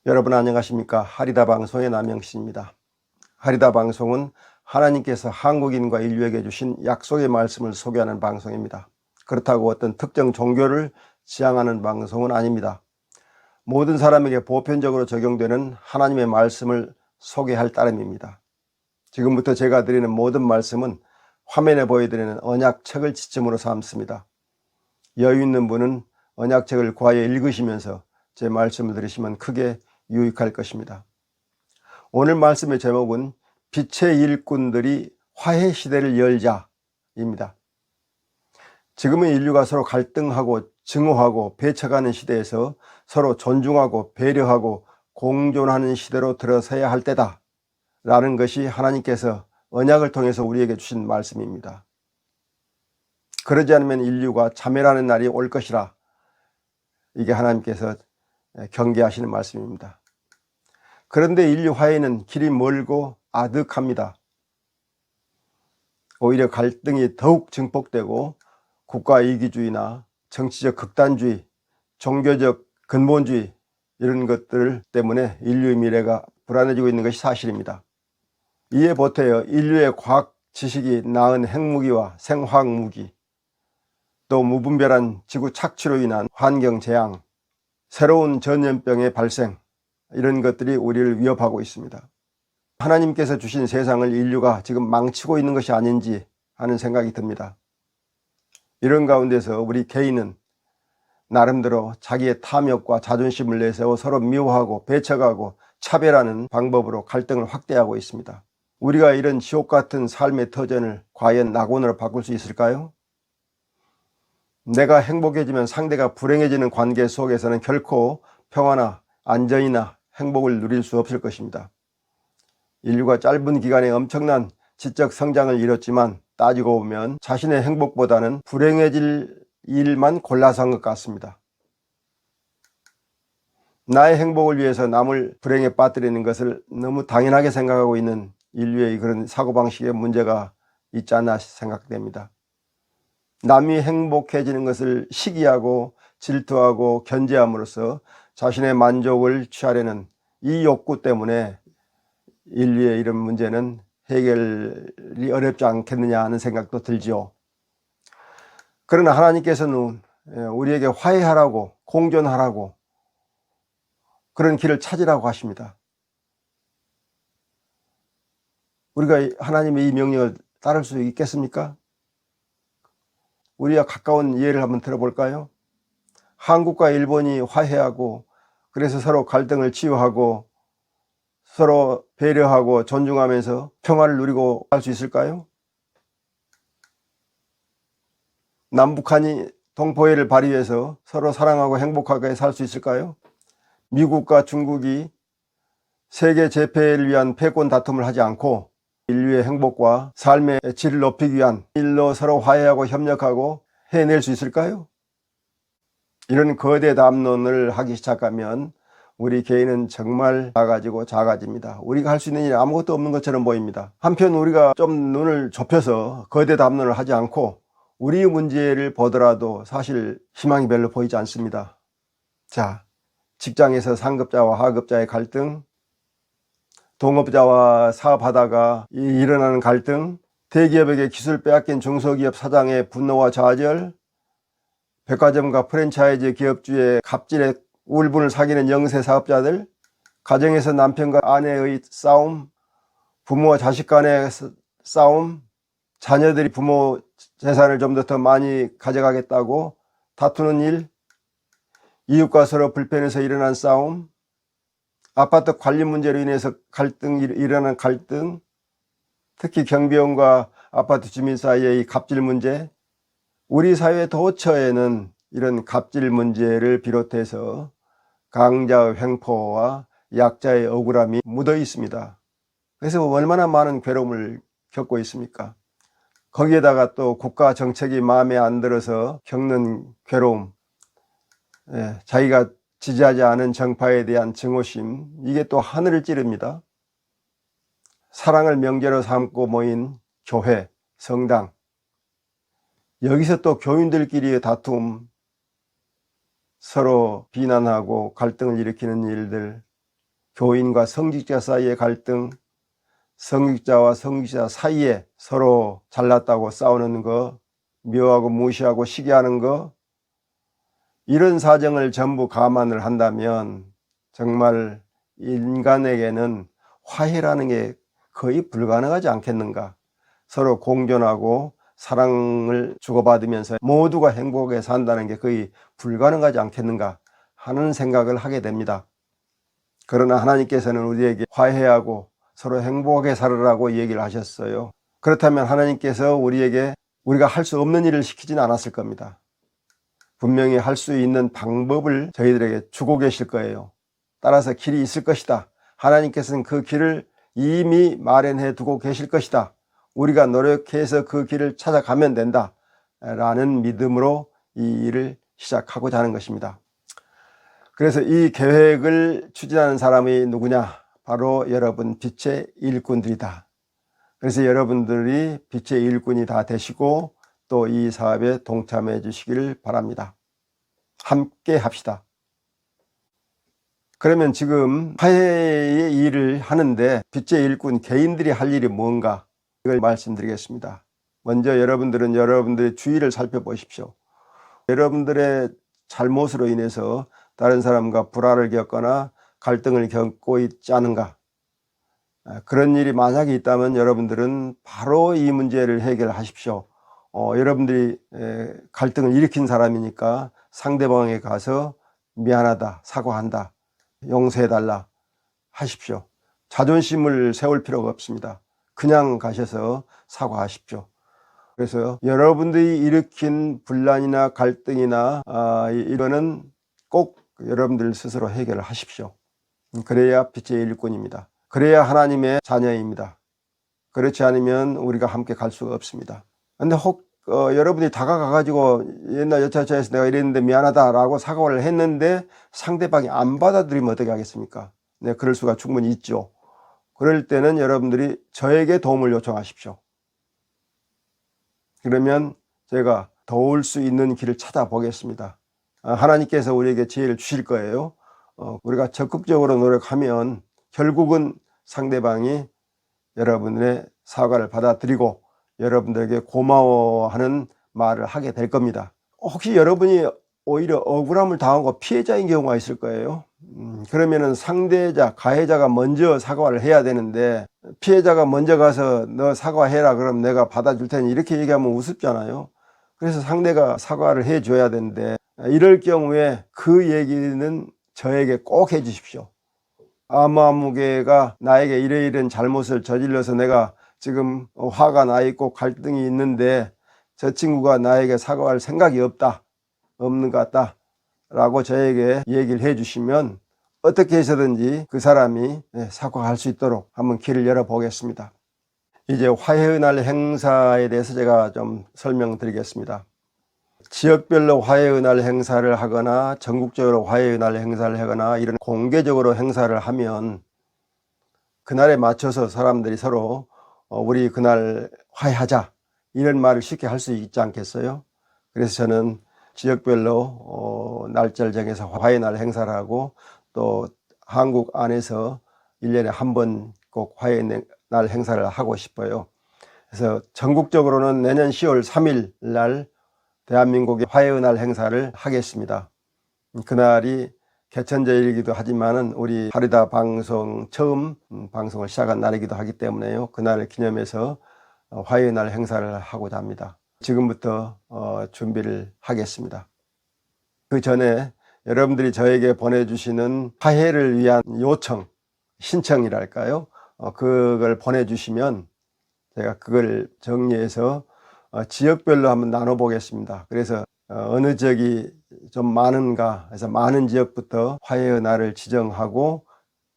여러분 안녕하십니까? 하리다 방송의 남영신입니다. 하리다 방송은 하나님께서 한국인과 인류에게 주신 약속의 말씀을 소개하는 방송입니다. 그렇다고 어떤 특정 종교를 지향하는 방송은 아닙니다. 모든 사람에게 보편적으로 적용되는 하나님의 말씀을 소개할 따름입니다. 지금부터 제가 드리는 모든 말씀은 화면에 보여드리는 언약책을 지침으로 삼습니다. 여유 있는 분은 언약책을 과외 읽으시면서 제 말씀을 들으시면 크게 유익할 것입니다. 오늘 말씀의 제목은 빛의 일꾼들이 화해 시대를 열자입니다. 지금은 인류가 서로 갈등하고 증오하고 배척하는 시대에서 서로 존중하고 배려하고 공존하는 시대로 들어서야 할 때다 라는 것이 하나님께서 언약을 통해서 우리에게 주신 말씀입니다. 그러지 않으면 인류가 자멸하는 날이 올 것이라, 이게 하나님께서 경계하시는 말씀입니다. 그런데 인류 화해는 길이 멀고 아득합니다. 오히려 갈등이 더욱 증폭되고 국가 이기주의나 정치적 극단주의, 종교적 근본주의 이런 것들 때문에 인류의 미래가 불안해지고 있는 것이 사실입니다. 이에 보태어 인류의 과학 지식이 낳은 핵무기와 생화학무기, 또 무분별한 지구 착취로 인한 환경 재앙, 새로운 전염병의 발생, 이런 것들이 우리를 위협하고 있습니다. 하나님께서 주신 세상을 인류가 지금 망치고 있는 것이 아닌지 하는 생각이 듭니다. 이런 가운데서 우리 개인은 나름대로 자기의 탐욕과 자존심을 내세워 서로 미워하고 배척하고 차별하는 방법으로 갈등을 확대하고 있습니다. 우리가 이런 지옥 같은 삶의 터전을 과연 낙원으로 바꿀 수 있을까요? 내가 행복해지면 상대가 불행해지는 관계 속에서는 결코 평화나 안전이나 행복을 누릴 수 없을 것입니다. 인류가 짧은 기간에 엄청난 지적 성장을 이뤘지만 따지고 보면 자신의 행복보다는 불행해질 일만 골라서 한 것 같습니다. 나의 행복을 위해서 남을 불행에 빠뜨리는 것을 너무 당연하게 생각하고 있는 인류의 그런 사고방식에 문제가 있지 않나 생각됩니다. 남이 행복해지는 것을 시기하고 질투하고 견제함으로써 자신의 만족을 취하려는 이 욕구 때문에 인류의 이런 문제는 해결이 어렵지 않겠느냐 하는 생각도 들지요. 그러나 하나님께서는 우리에게 화해하라고, 공존하라고, 그런 길을 찾으라고 하십니다. 우리가 하나님의 이 명령을 따를 수 있겠습니까? 우리와 가까운 예를 한번 들어볼까요? 한국과 일본이 화해하고 그래서 서로 갈등을 치유하고 서로 배려하고 존중하면서 평화를 누리고 할 수 있을까요? 남북한이 동포애를 발휘해서 서로 사랑하고 행복하게 살 수 있을까요? 미국과 중국이 세계 재패를 위한 패권 다툼을 하지 않고 인류의 행복과 삶의 질을 높이기 위한 일로 서로 화해하고 협력하고 해낼 수 있을까요? 이런 거대 담론을 하기 시작하면 우리 개인은 정말 작아집니다. 우리가 할 수 있는 일이 아무것도 없는 것처럼 보입니다. 한편 우리가 좀 눈을 좁혀서 거대 담론을 하지 않고 우리 문제를 보더라도 사실 희망이 별로 보이지 않습니다. 자, 직장에서 상급자와 하급자의 갈등, 동업자와 사업하다가 일어나는 갈등, 대기업에게 기술 빼앗긴 중소기업 사장의 분노와 좌절, 백화점과 프랜차이즈 기업주의 갑질에 울분을 사기는 영세 사업자들, 가정에서 남편과 아내의 싸움, 부모와 자식 간의 싸움, 자녀들이 부모 재산을 좀 더 많이 가져가겠다고 다투는 일, 이웃과 서로 불편해서 일어난 싸움, 아파트 관리 문제로 인해서 일어난 갈등, 특히 경비원과 아파트 주민 사이의 이 갑질 문제, 우리 사회 도처에는 이런 갑질 문제를 비롯해서 강자의 횡포와 약자의 억울함이 묻어 있습니다. 그래서 얼마나 많은 괴로움을 겪고 있습니까? 거기에다가 또 국가 정책이 마음에 안 들어서 겪는 괴로움, 자기가 지지하지 않은 정파에 대한 증오심, 이게 또 하늘을 찌릅니다. 사랑을 명제로 삼고 모인 교회, 성당, 여기서 또 교인들끼리의 다툼, 서로 비난하고 갈등을 일으키는 일들, 교인과 성직자 사이의 갈등, 성직자와 성직자 사이에 서로 잘났다고 싸우는 거, 미워하고 무시하고 시기하는 거, 이런 사정을 전부 감안을 한다면 정말 인간에게는 화해라는 게 거의 불가능하지 않겠는가. 서로 공존하고 사랑을 주고받으면서 모두가 행복하게 산다는 게 거의 불가능하지 않겠는가 하는 생각을 하게 됩니다. 그러나 하나님께서는 우리에게 화해하고 서로 행복하게 살으라고 얘기를 하셨어요. 그렇다면 하나님께서 우리가 할 수 없는 일을 시키지는 않았을 겁니다. 분명히 할 수 있는 방법을 저희들에게 주고 계실 거예요. 따라서 길이 있을 것이다. 하나님께서는 그 길을 이미 마련해 두고 계실 것이다. 우리가 노력해서 그 길을 찾아가면 된다 라는 믿음으로 이 일을 시작하고자 하는 것입니다. 그래서 이 계획을 추진하는 사람이 누구냐? 바로 여러분 빛의 일꾼들이다. 그래서 여러분들이 빛의 일꾼이 다 되시고 또 이 사업에 동참해 주시기를 바랍니다. 함께 합시다. 그러면 지금 화해의 일을 하는데 빛의 일꾼 개인들이 할 일이 뭔가 이걸 말씀드리겠습니다. 먼저 여러분들은 여러분들의 주위를 살펴보십시오. 여러분들의 잘못으로 인해서 다른 사람과 불화를 겪거나 갈등을 겪고 있지 않은가? 그런 일이 만약에 있다면 여러분들은 바로 이 문제를 해결하십시오. 여러분들이 갈등을 일으킨 사람이니까 상대방에 가서 미안하다, 사과한다, 용서해달라 하십시오. 자존심을 세울 필요가 없습니다. 그냥 가셔서 사과하십시오. 그래서 여러분들이 일으킨 분란이나 갈등이나 이거는 꼭 여러분들 스스로 해결을 하십시오. 그래야 빛의 일꾼입니다. 그래야 하나님의 자녀입니다. 그렇지 않으면 우리가 함께 갈 수가 없습니다. 근데 여러분이 다가가가지고 옛날 여차저차해서 내가 이랬는데 미안하다라고 사과를 했는데 상대방이 안 받아들이면 어떻게 하겠습니까? 네, 그럴 수가 충분히 있죠. 그럴 때는 여러분들이 저에게 도움을 요청하십시오. 그러면 제가 도울 수 있는 길을 찾아보겠습니다. 하나님께서 우리에게 지혜를 주실 거예요. 우리가 적극적으로 노력하면 결국은 상대방이 여러분의 사과를 받아들이고 여러분들에게 고마워하는 말을 하게 될 겁니다. 혹시 여러분이 오히려 억울함을 당하고 피해자인 경우가 있을 거예요. 그러면은 상대자, 가해자가 먼저 사과를 해야 되는데 피해자가 먼저 가서 너 사과해라 그럼 내가 받아줄 테니 이렇게 얘기하면 우습잖아요. 그래서 상대가 사과를 해줘야 되는데 이럴 경우에 그 얘기는 저에게 꼭 해주십시오. 아무개가 나에게 이러이러한 잘못을 저질러서 내가 지금 화가 나 있고 갈등이 있는데 저 친구가 나에게 사과할 생각이 없는 것 같다 라고 저에게 얘기를 해 주시면 어떻게 해서든지 그 사람이 사과할 수 있도록 한번 길을 열어 보겠습니다. 이제 화해의 날 행사에 대해서 제가 좀 설명드리겠습니다. 지역별로 화해의 날 행사를 하거나 전국적으로 화해의 날 행사를 하거나 이런 공개적으로 행사를 하면 그날에 맞춰서 사람들이 서로 우리 그날 화해하자 이런 말을 쉽게 할 수 있지 않겠어요? 그래서 저는 지역별로 날짜를 정해서 화해의 날 행사를 하고 또 한국 안에서 1년에 한 번 꼭 화해의 날 행사를 하고 싶어요. 그래서 전국적으로는 내년 10월 3일 날 대한민국의 화해의 날 행사를 하겠습니다. 그날이 개천절이기도 하지만은 우리 하리다 방송 처음 방송을 시작한 날이기도 하기 때문에요. 그날을 기념해서 화해의 날 행사를 하고자 합니다. 지금부터 준비를 하겠습니다. 그 전에 여러분들이 저에게 보내주시는 화해를 위한 요청, 신청이랄까요? 그걸 보내주시면 제가 그걸 정리해서 지역별로 한번 나눠보겠습니다. 그래서 어느 지역이 좀 많은가 해서 많은 지역부터 화해의 날을 지정하고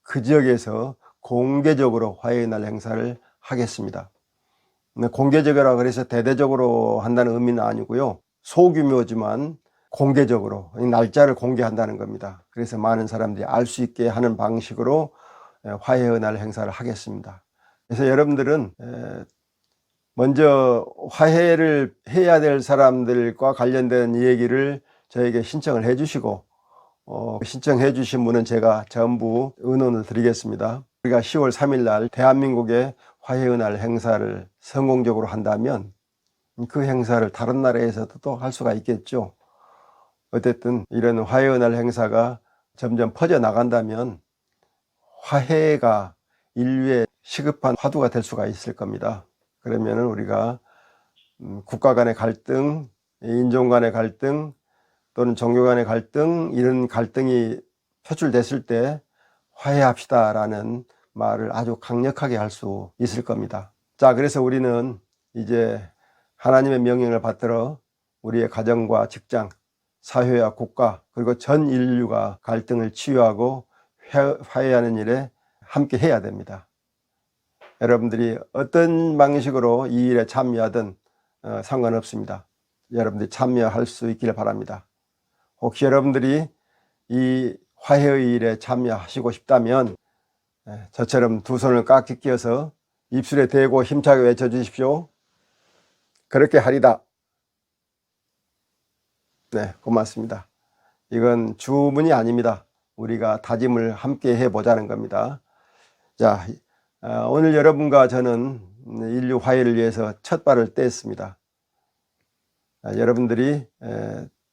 그 지역에서 공개적으로 화해의 날 행사를 하겠습니다. 공개적이라 그래서 대대적으로 한다는 의미는 아니고요. 소규모지만 공개적으로 날짜를 공개한다는 겁니다. 그래서 많은 사람들이 알 수 있게 하는 방식으로 화해의 날 행사를 하겠습니다. 그래서 여러분들은 먼저 화해를 해야 될 사람들과 관련된 얘기를 저에게 신청을 해 주시고 신청해 주신 분은 제가 전부 의논을 드리겠습니다. 우리가 10월 3일 날 대한민국의 화해의 날 행사를 성공적으로 한다면 그 행사를 다른 나라에서도 또 할 수가 있겠죠. 어쨌든 이런 화해의 날 행사가 점점 퍼져나간다면 화해가 인류의 시급한 화두가 될 수가 있을 겁니다. 그러면 우리가 국가 간의 갈등, 인종 간의 갈등, 또는 종교 간의 갈등, 이런 갈등이 표출됐을 때 화해합시다 라는 말을 아주 강력하게 할 수 있을 겁니다. 자, 그래서 우리는 이제 하나님의 명령을 받들어 우리의 가정과 직장, 사회와 국가, 그리고 전 인류가 갈등을 치유하고 화해하는 일에 함께 해야 됩니다. 여러분들이 어떤 방식으로 이 일에 참여하든 상관없습니다. 여러분들이 참여할 수 있기를 바랍니다. 혹시 여러분들이 이 화해의 일에 참여하시고 싶다면 저처럼 두 손을 깍지 끼어서 입술에 대고 힘차게 외쳐주십시오. 그렇게 하리다. 네, 고맙습니다. 이건 주문이 아닙니다. 우리가 다짐을 함께 해보자는 겁니다. 자, 오늘 여러분과 저는 인류 화해를 위해서 첫 발을 뗐습니다. 여러분들이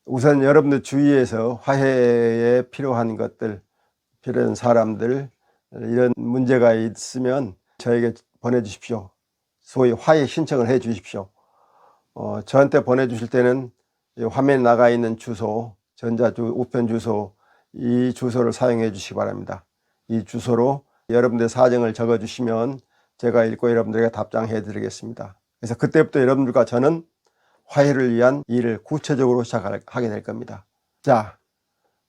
우선 여러분들 주위에서 화해에 필요한 것들, 필요한 사람들, 이런 문제가 있으면 저에게 보내주십시오. 소위 화해 신청을 해 주십시오. 저한테 보내주실 때는 화면에 나가 있는 주소, 우편 주소, 이 주소를 사용해 주시기 바랍니다. 이 주소로 여러분들의 사정을 적어 주시면 제가 읽고 여러분들에게 답장해 드리겠습니다. 그래서 그때부터 여러분들과 저는 화해를 위한 일을 구체적으로 시작하게 될 겁니다. 자,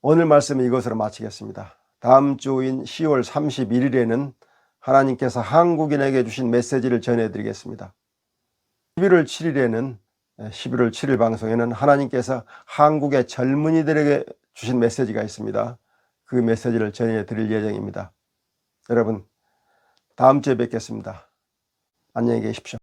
오늘 말씀은 이것으로 마치겠습니다. 다음 주인 10월 31일에는 하나님께서 한국인에게 주신 메시지를 전해드리겠습니다. 11월 7일 방송에는 하나님께서 한국의 젊은이들에게 주신 메시지가 있습니다. 그 메시지를 전해드릴 예정입니다. 여러분, 다음 주에 뵙겠습니다. 안녕히 계십시오.